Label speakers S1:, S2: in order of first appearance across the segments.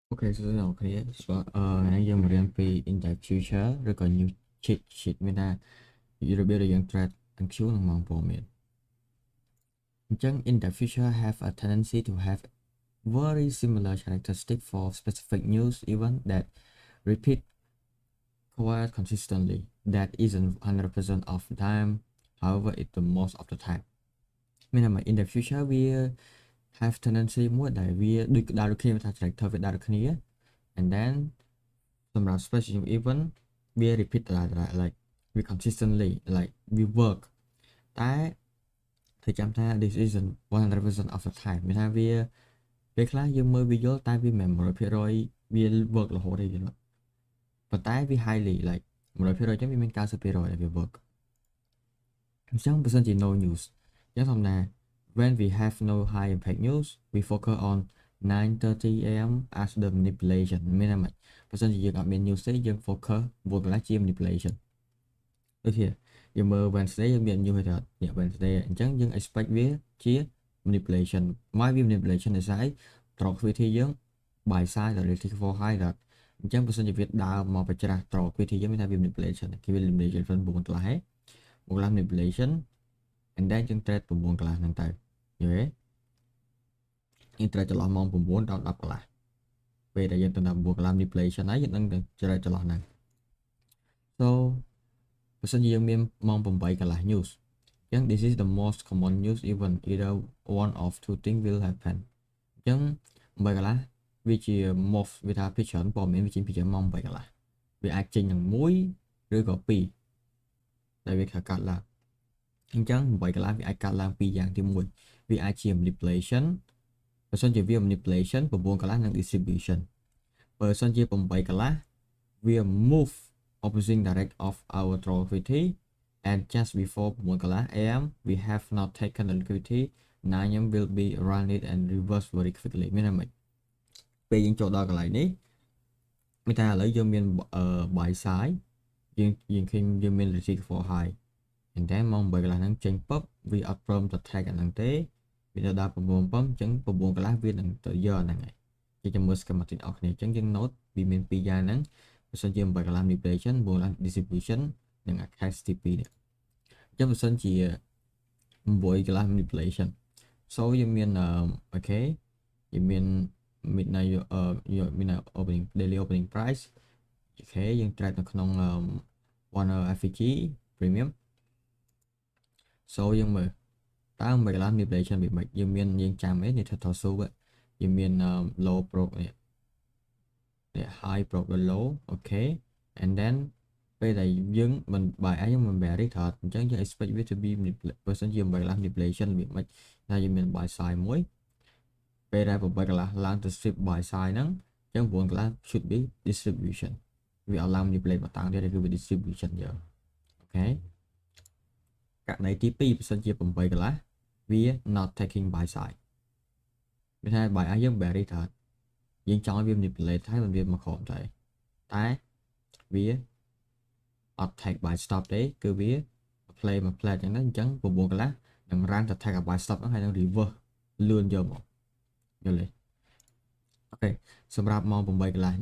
S1: Ok, so now okay, so nãy giờ mình đang về in the future rồi còn nhiều cheat sheet bên ta rồi bây giờយើងត្រូវទាំងជួនឹងមកព័ត៌មានអញ្ចឹង in the future have a tendency to have very similar characteristic for specific news event that repeat quite consistently that isn't 100% of the time however it's the most of the time មានន័យថា in the future វា have tendency មួយដែលវាដូចដល់គ្នាថា character វាដល់គ្នា and then សម្រាប់ special event វា repeat ដដែល like we consistently like we work តែធ្វើចាំថា this isn't 100% of the time មានថាវាពេលខ្លះយើងមើលវាយល់តែវាមិន 100% វា work រហូតទេយល់ប៉ុន្តែវា highly like 100% អញ្ចឹងវាមាន 90% ដែលវា work អញ្ចឹងបើសិនជា no news អញ្ចឹងធម្មតា when we have no high impact news we focus on 9:30 am as the manipulation មានតែមិនបើសិនជាយើងអត់មាន news ទេយើង focus 9 កន្លះជា manipulation ដូចជាយើងមើល Wednesday យើងមាន news ទៅនេះ Wednesday អញ្ចឹងយើង expect វាជា manipulation មកវា manipulation ដោយសារត្រកវិធីយើង buy side ដល់ relative for high ដល់អញ្ចឹងបើសិនជាវាដើរមកប្រច្រាស់ត្រកវិធីយើងមានថាវា manipulation គេវា manipulation 9 កន្លះហ៎9 កន្លះ manipulation and then យើង trade 9 កន្លះហ្នឹងទៅយល់ទេយើង trade ចន្លោះម៉ោង9ដល់10 កន្លះពេលដែលយើងទៅដល់9 កន្លះ manipulation ហើយយើងនឹង trade ចន្លោះហ្នឹង so បើសិនជាយើងមានម៉ោង8 កន្លះ news អញ្ចឹង this is the most common news event either one of two things will happen អញ្ចឹង8 កន្លះវាជា most វាថា picture ព័ត៌មានវាចេញពីម៉ោង8 កន្លះវាអាចចេញនឹង1ឬក៏2ដែលវាកាត់ឡើងអញ្ចឹង8 កន្លះវាអាចកាត់ឡើងពីរយ៉ាងទី1វាអាចជា manipulation បើសិនជាវា manipulation 9 កន្លះនិង distribution បើសិនជា8 កន្លះវា move opposing direct of our liquidity and just before 9 កន្លះ am we have not taken the liquidity 9 am will be run it and reverse very quickly មានន័យម៉េចពេលយើងចូលដល់កន្លែងនេះមានថាឥឡូវយើងមាន buy side យើងឃើញយើងមាន receive for high and then ម៉ោង8 កន្លះហ្នឹងចេញពឹបវាអត់ព្រមទៅ tag អាហ្នឹងទេវាទៅដល់9 ពឹបអញ្ចឹង9 កន្លះវានឹងទៅយកអាហ្នឹងហើយយើងមើល schematic អស់គ្នាអញ្ចឹងយើង note វាមានពីរយ៉ាងហ្នឹងបើសិនជា8 កន្លះ manipulation 9 កន្លះ distribution និង cash TP នេះអញ្ចឹងបើសិនជា8 កន្លះ manipulation so យើងមានអូខេយើងមាន midnight មាន opening daily opening price អូខេយើង trade នៅក្នុង one hour FVG premium so យើងមើលតើ8 កន្លះ manipulation វាមិនយើងមានយើងចាំអីនេះ total số យើងមាន low broke នេះ high broke ដល់ low អូខេ and then ពេលដែលយើងមិនបាយអីយើងមិន bearish ថតអញ្ចឹងយើង expect វា to be បើសិនជា8 កន្លះ manipulation វាមិនថាយើងមាន buy side មួយពេលដែល8 កន្លះឡើងទៅ strip buy side ហ្នឹងអញ្ចឹង9 កន្លះ should be distribution វាអត់ឡើង manipulate មកតាំងទៀតគឺវា distribution យកអូខេករណីទី2បើសិនជា8 កន្លះវា not taking buy side មានថា buy ឲ្យយើង bearish ថតយើងចង់ឲ្យវា manipulate ហើយមិនវាមកក្រោមតែវាអត់ take buy stop ទេគឺវា play មក play ចឹងណាអញ្ចឹង9 កន្លះនឹង run ទៅ take buy stop ហ្នឹងហើយនឹង reverse លឿនយកមកយល់ទេអូខេសម្រាប់ម៉ោង8 កន្លះ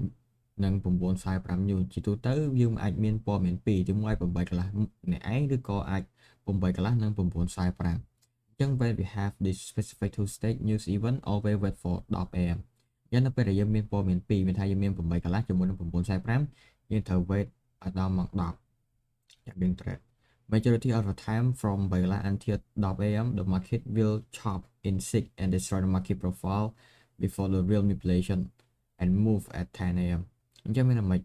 S1: និង 9:45 new ជាទូទៅយើងអាចមានព័ត៌មាន2ទី1 8 កន្លះអ្នកឯងឬក៏អាច8 កន្លះនិង 9:45 អញ្ចឹង when we have this specific two stage news event always wait for 10 am យ៉ាងនៅពេលដែលយើងមានព័ត៌មាន2មានថាយើងមាន8 កន្លះជាមួយនឹង 9:45 យើងត្រូវ wait ឲ្យដល់ម៉ោង10ចាំយើង trade majority of the time from 8 កន្លះ until 10 am the market will chop in 6 and destroy the market profile before the real manipulation and move at 10 am អញ្ចឹងមានន័យម៉េច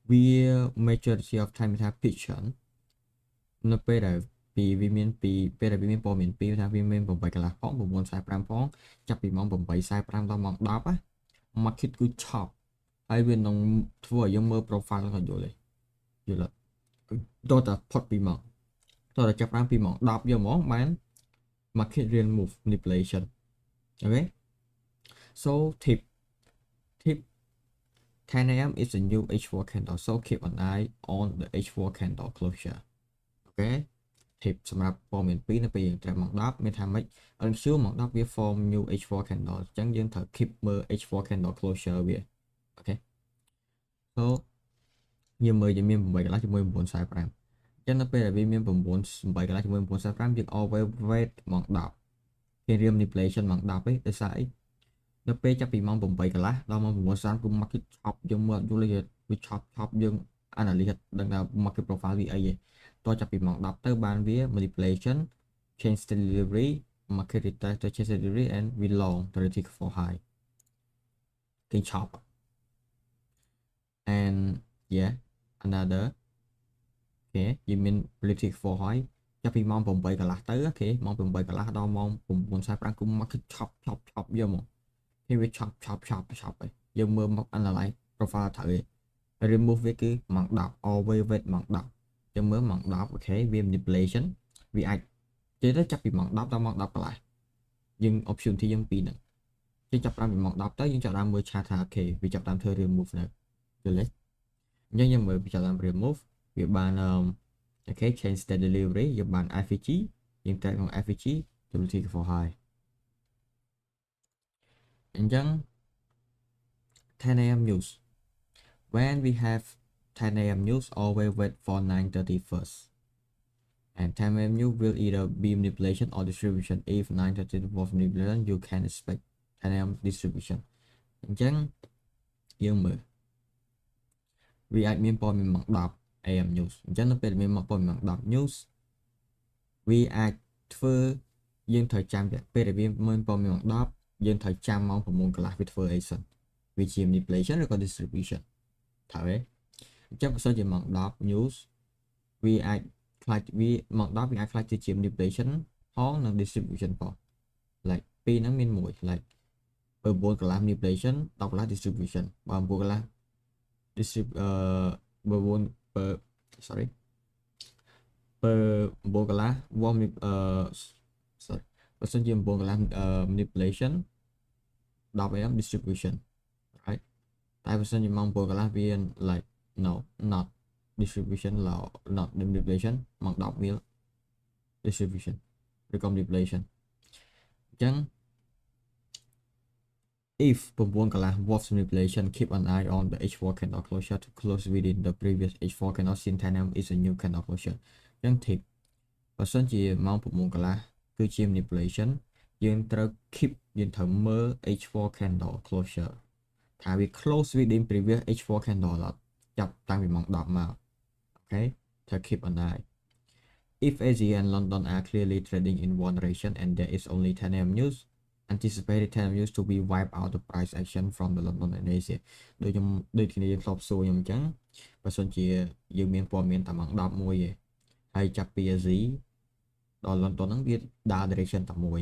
S1: វា majority of time ថា picture នៅពេលដែលពីវាមានពីពេលដែលវាមានព័ត៌មាន2ថាវាមាន8 កន្លះផង 9:45 ផងចាប់ពីម៉ោង 8:45 ដល់ម៉ោង 10 ណា market គឺ chop ហើយវានឹងធ្វើឲ្យយើងមើល profile ក៏យល់ទេយល់អត់តើផុតពីម៉ោងតើចាប់បានពីម៉ោង 10 យកហ្មងបាន market real move manipulation អូខេ so tip 10 am is a new H4 candle so keep an eye on the H4 candle closure អូខេ tip សម្រាប់ព័ត៌មាន2នៅពេលយើង trade ម៉ោង10មានថាម៉េច NQ ម៉ោង10វា form new H4 candle អញ្ចឹងយើងត្រូវ keep មើល H4 candle closure វាអូខេ so យើងមើលយើងមាន8កន្លះជាមួយ9.45 អញ្ចឹងនៅពេលដែលវាមាន8កន្លះជាមួយ9.45យើង always wait ម៉ោង10គេរៀប manipulation ម៉ោង10ឯងដោយសារអីនៅពេលចាប់ពីម៉ោង8កន្លះដល់ម៉ោង9:30គឺ market chop យើងមើលយល់វា chop យើង analyst ដឹងថា market profile វាអីទេតោះចាប់ពីម៉ោង10ទៅបានវា manipulation change delivery market retest to change delivery and we long to retake for high គេ chop and yeah another អូខេយើងមាន retake for high ចាប់ពីម៉ោង8កន្លះទៅអូខេម៉ោង8កន្លះដល់ម៉ោង9:45គឺ market chop យកមកគេវា chop ហើយយើងមើលមក analyze profile ត្រូវឯង remove វាគឺម៉ោង10 always wait ម៉ោង10យើងមើលម៉ោង10អូខេវា manipulation វាអាចនិយាយទៅចាប់ពីម៉ោង10ដល់ម៉ោង10កន្លះយើង opportunity យើងពីរហ្នឹងយើងចាប់តាមពីម៉ោង10ទៅយើងចាប់តាមមើល chart ថាអូខេវាចាប់តាមធ្វើ remove នៅយល់ទេអញ្ចឹងយើងមើលវាចាប់តាម remove វាបានអូខេ change state delivery យើងបាន FVG យើង track ក្នុង FVG stability for high អញ្ចឹង 10 AM news when we have 10 AM news always wait for 9:30 first and 10 AM news will either be manipulation or distribution if 9:30 was manipulation you can expect 10 AM distribution អញ្ចឹងយើងមើលវាអាចមានព័ត៌មានម៉ោង10 AM news អញ្ចឹងនៅពេលមានព័ត៌មានម៉ោង10 news វាអាចធ្វើយើងត្រូវចាំតែពេលដែលវាមានព័ត៌មានម៉ោង10យើងត្រូវចាំម៉ោង9កន្លះវាធ្វើអីសិនវាជា manipulation ឬក៏ distribution ថាទេអញ្ចឹងបើសិនជាម៉ោង10 news វាអាចខ្លាចវាម៉ោង10វាអាចខ្លាចទៅជា manipulation ផងនិង distribution ផង like ពីរហ្នឹងមានមួយ like បើ9កន្លះ manipulation 10កន្លះ distribution បើ9កន្លះ បើ9បើ sorry បើ9កន្លះ warm sorry បើសិនជា9កន្លះ manipulation 10 AM distribution right តែបើសិនជាម៉ោង9កន្លះវា like no not distribution not manipulation ម៉ោង10វា distribution ឬក៏ manipulation អញ្ចឹង if 9កន្លះ wolf manipulation keep an eye on the H4 candle closure to close within the previous H4 candle since 10 AM is a new candle closure អញ្ចឹង tip បើសិនជាម៉ោង9កន្លះគឺជា manipulation យើងត្រូវ keep យើងត្រូវមើល H4 candle closure ថាវា close within previous H4 candle អត់ចាប់តាំងពីម៉ោង10មកអូខេត្រូវ keep an eye if Asia and London are clearly trading in one direction and there is only 10 AM news anticipated 10 AM news to be wipe out the price action from the London and Asia ដូចខ្ញុំដូចគ្នាយើងធ្លាប់សួរខ្ញុំអញ្ចឹងបើសិនជាយើងមានព័ត៌មានតែម៉ោង10មួយឯងហើយចាប់ពី Asia ដល់ London ហ្នឹងវាដើរ direction តែមួយ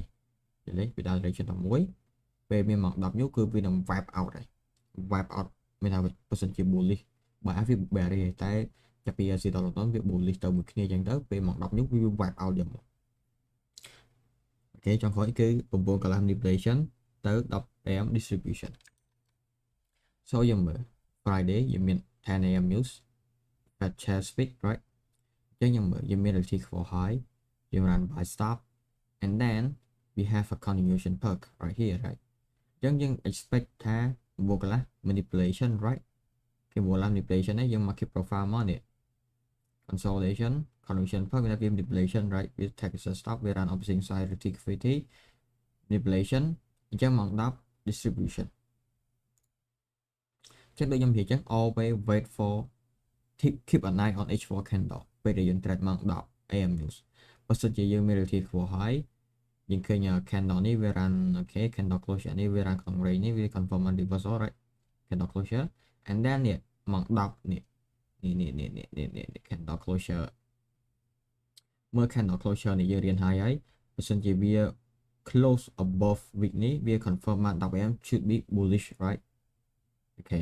S1: យល់ទេវាដើរ direction តែមួយពេលមានម៉ោង10 news គឺវានឹង wipe out ហើយ wipe out មានថាបើសិនជា bullish បើ វា bearish តែចាប់ពី Asia ដល់ London វា bullish ទៅមួយគ្នាអញ្ចឹងទៅពេលម៉ោង10 news វា wipe out យ៉ាងមកអូខេចុងក្រោយគឺ9កន្លះ manipulation ទៅ10 AM distribution so យើងមើល Friday យើងមាន 10 AM news Fed chair speak right អញ្ចឹងយើងមើលយើងមាន retake for high យើង run buy stop and then we have a continuation perk right here right អញ្ចឹងយើង expect ថា9កន្លះ manipulation right គេ9កន្លះ manipulation នេះយើង market profile មកនេះ consolidation continuation perk វា manipulation right we take a stop វា run opposing side retake manipulation អញ្ចឹងម៉ោង10 distribution អញ្ចឹងដូចខ្ញុំនិយាយអញ្ចឹង always wait for keep an eye on H4 candle ពេលដែលយើង trade ម៉ោង10 AM news បើសិនជាយើងមាន retake for high យើងឃើញ candle នេះវា run អូខេ candle closure នេះវា run ក្នុង range នេះវា confirm on reversal right candle closure and then នេះម៉ោង10នេះ candle closure មើល candle closure នេះយើងរៀនហើយបើសិនជាវា close above week នេះវា confirm មក 10 AM should be bullish right អូខេ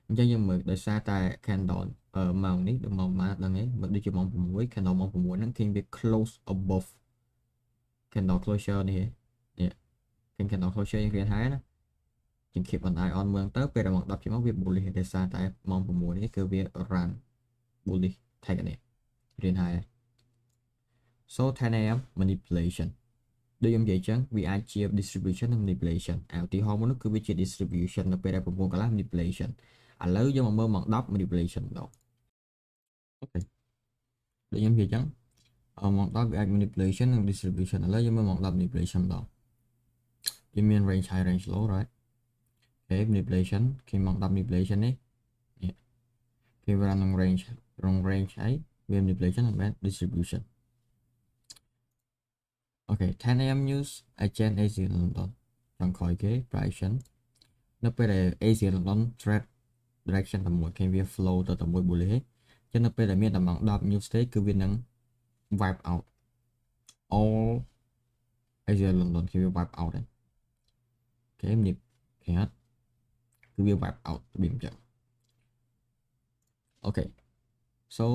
S1: អញ្ចឹងយើងមើលដោយសារតែ candle ម៉ោងនេះដល់ម៉ោងម៉ាដឹងទេបើដូចជាម៉ោង6 candle ម៉ោង6ហ្នឹងឃើញវា close above candle closure នេះឃើញ candle closure យើងរៀនហើយណាយើង keep an eye on មើលទៅពេលដល់ម៉ោង10ជាងមកវា bullish ដោយសារតែម៉ោង6នេះគឺវា run bullish ថែកនេះរៀនហើយ so 10 am manipulation ដូចខ្ញុំនិយាយចឹងវាអាចជា distribution និង manipulation ឧទាហរណ៍មួយនោះគឺវាជា distribution នៅពេលដែល9កន្លះ manipulation ឥឡូវយើងមកមើលម៉ោង10 manipulation ម្ដងអូខេដូចខ្ញុំនិយាយចឹងម៉ោង10វាអាច manipulation និង distribution ឥឡូវយើងមើលម៉ោង10 manipulation ម្ដងវាមាន range high range low right អូខេ manipulation គេម៉ោង10 manipulation នេះគេវាក្នុង range ហើយវា manipulation និង distribution Okay, 10 am news agent Asia London ចុងក្រោយគេ prediction នៅពេលដែល Asia London trade direction តែមួយគេវា flow ទៅតែមួយ bullish ចឹងនៅពេលដែលមានតែម៉ោង10 news ទេគឺវានឹង wipe out all Asia London គេវា wipe out ហ្នឹងគេមានគេហត់គឺវា wipe out របៀបអញ្ចឹង Okay so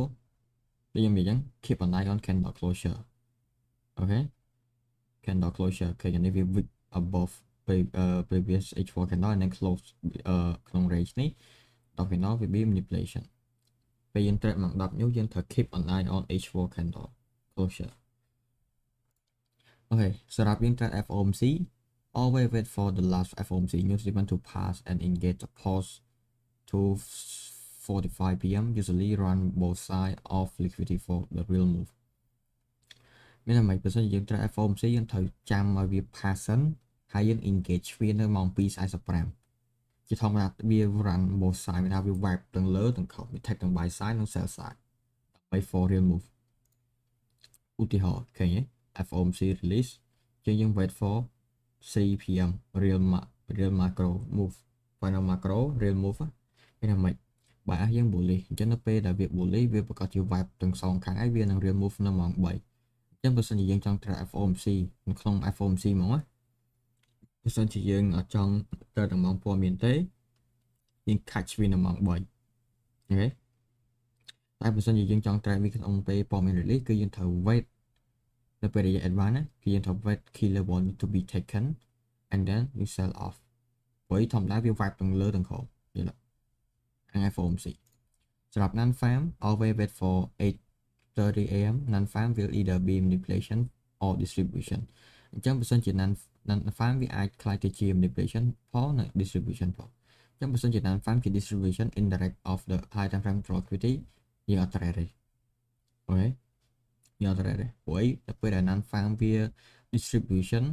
S1: ដូចខ្ញុំនិយាយអញ្ចឹង keep an eye on candle closure Okay candle closure គេយ៉ាងនេះវា wick above previous H4 candle and then close ក្នុង range នេះដល់ពេលនោះវា be manipulation ពេលយើង trade ម៉ោង10 new យើងត្រូវ keep an eye on H4 candle closure អូខេសម្រាប់យើង trade FOMC always wait for the last FOMC news event to pass and engage the post to 45 p.m. usually run both sides of liquidity for the real moveមានតែមិនបើសិនយើងត្រូវ FOMC យើងត្រូវចាំឲ្យវា pass សិនហើយយើង engage វានៅម៉ោង 2:45 ជាធម្មតាវា run both side មានថាវា wipe ទាំងលើទាំងខុសវា take ទាំង buy side និង sell side ដើម្បី for real move ឧទាហរណ៍ឃើញទេ FOMC release យើង wait for 3 p.m. real macro move final macro real move មានថាមិនបើអស់យើង bullish អញ្ចឹងនៅពេលដែលវា bullish វាប្រកាសជា wipe ទាំងសងខាងហើយវានឹង real move នៅម៉ោង 3ចឹងបើសិនជាយើងចង់ trade FOMC នៅក្នុង FOMC ហ្មងណាបើសិនជាយើងអត់ចង់ trade ដល់ម៉ោងព័ត៌មានទេយើង catch វានៅម៉ោង 3 អូខេតែបើសិនជាយើងចង់ trade វាក្នុងពេលព័ត៌មាន release គឺយើងត្រូវ wait នៅពេលរយៈ advance ណាគឺយើងត្រូវ wait key level need to be taken and then we sell off ព្រោះធម្មតាវា wipe ទាំងលើទាំងក្រោមយល់ទេ FOMC សម្រាប់ non farm always wait for 8:30 am non-farm will either be manipulation or distribution អញ្ចឹងបើសិនជា non-farm វាអាចខ្លាយទៅជា manipulation ផងនិង distribution ផងអញ្ចឹងបើសិនជា non-farm ជា distribution indirect of the high time frame liquidity យើងអត់ត្រូវទេអូខេយើងអត់ត្រូវទេព្រោះអីដល់ពេលដែល non-farm វា distribution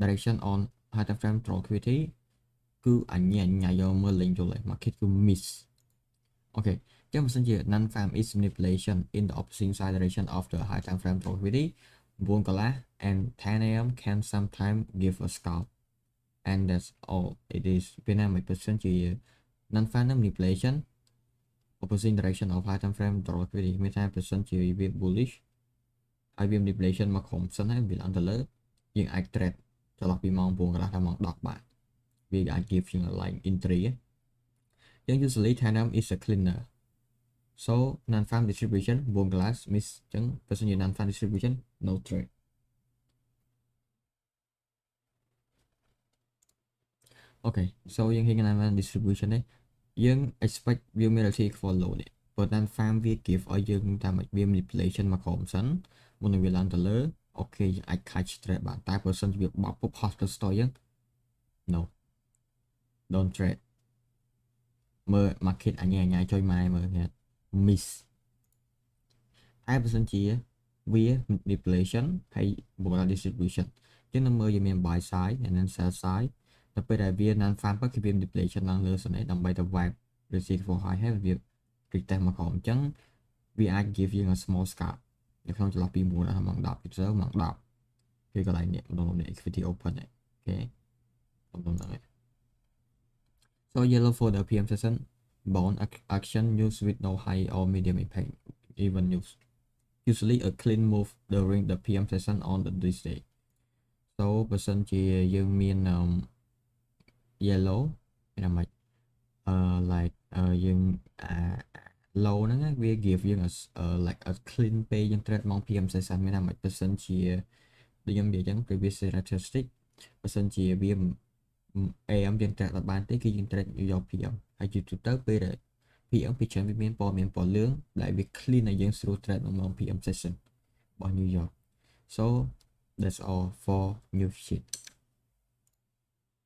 S1: direction on high time frame liquidity គឺអញ្ញាយកមើលលេងយល់ហើយ market គឺ miss អូខេចឹងបើសិនជា non-farm is manipulation in the opposite side direction of the high time frame liquidity 9 កន្លះ and 10 am can sometimes give a scalp and that's all it is ពេលណាមួយ% ជា non-farm manipulation opposite direction of high time frame liquidity មានថា% ជាវា bullish ហើយវា manipulation មកក្រុមសិនហើយវាឡើងទៅលើយើងអាច trade ចន្លោះពីម៉ោង 9 កន្លះដល់ម៉ោង 10 បាទវាអាច give ជាង line entry យើង usually 10 am is a cleaner so non-farm distribution 9 glass miss អញ្ចឹងបើសិនជា non-farm distribution no trade okay so យើងឃើញ non-farm distribution នេះយើង expect វាមាន relative follow នេះព្រោះ non-farm វា give ឲ្យយើងតាមវា manipulation មកក្រុមសិនមុននឹងវាឡើងទៅលើអូខេយើងអាច catch trade បានតែបើសិនជាវាបោកពុប hostile store យើង no don't trade មើល market អញ្ញាចុយម៉ែមើលនេះmiss តែបើសិនជាវា manipulation ហើយ border distribution អញ្ចឹងនៅមើលយើងមាន buy side and then sell side ដល់ពេលដែលវា non farm គឺវា manipulation ឡើងលើសិនឯងដើម្បីទៅ wipe receive for high ហើយវា retest មកក្រោមអញ្ចឹងវាអាច give យើង a small scalp នៅក្នុងចន្លោះពី9ដល់ម៉ោង10 ពីម៉ោង10គឺកន្លែងនេះម្ដងនេះ equity open អូខេម្ដងហ្នឹង so yellow for the PM session bond action news with no high or medium impact even news usually a clean move during the PM session on this day so បើសិនជាយើងមាន yellow មានអាម៉េចlike យើង low ហ្នឹងវា give យើង like a clean ពេលយើង trade ម៉ោង PM session មានអាម៉េចបើសិនជាដូចខ្ញុំនិយាយអញ្ចឹង previous characteristic បើសិនជាវា AM យើង trade ដល់បានទេគឺយើង trade យក PM ហើយជាទូទៅពេលដែល PM ពីច្រើនវាមានព័ត៌មានពណ៌លឿងដែលវា clean ឲ្យយើងស្រួល trade នៅម៉ោង PM session របស់ New York so that's all for news sheet